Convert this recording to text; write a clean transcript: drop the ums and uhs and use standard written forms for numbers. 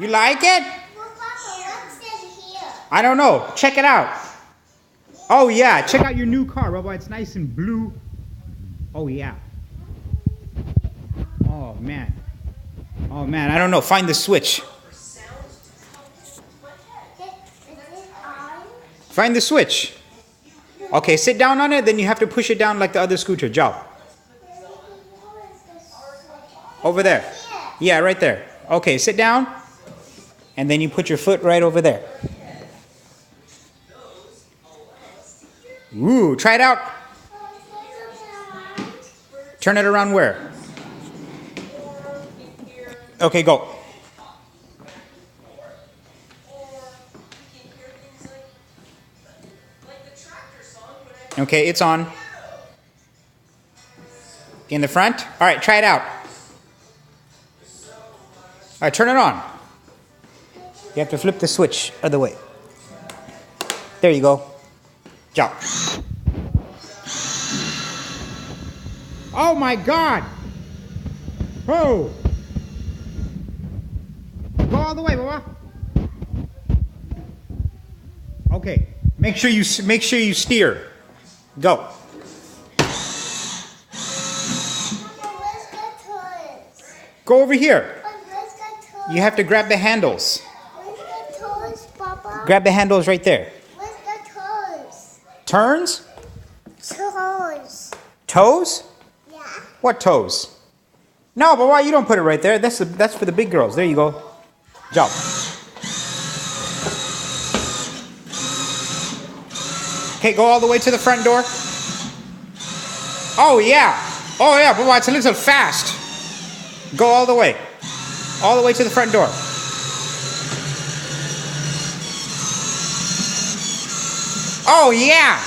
You like it? Well, Papa, what's in here? I don't know. Check it out. Oh yeah, check out your new car, Bubba. It's nice and blue. Oh yeah. Oh man. Oh man, I don't know. Find the switch. Find the switch. Okay, sit down on it, then you have to push it down like the other scooter. Jump. Over there. Yeah, right there. Okay, sit down. And then you put your foot right over there. Ooh, try it out. Turn it around where? Okay, go. Okay, it's on. In the front? All right, try it out. All right, turn it on. You have to flip the switch other way. There you go. Jump. Oh my God! Oh! Go all the way, Baba. Okay. Make sure you steer. Go. Papa, where's the toys? Go over here. Where's the toys? You have to grab the handles. Where's the toys, Papa? Grab the handles right there. Where's the toys? Turns? Toys. Toes? Yeah. What toes? No, but why you don't put it right there? That's for the big girls. There you go. Jump. Okay, go all the way to the front door. Oh yeah. Oh yeah, but it's a little fast. Go all the way. All the way to the front door. Oh yeah.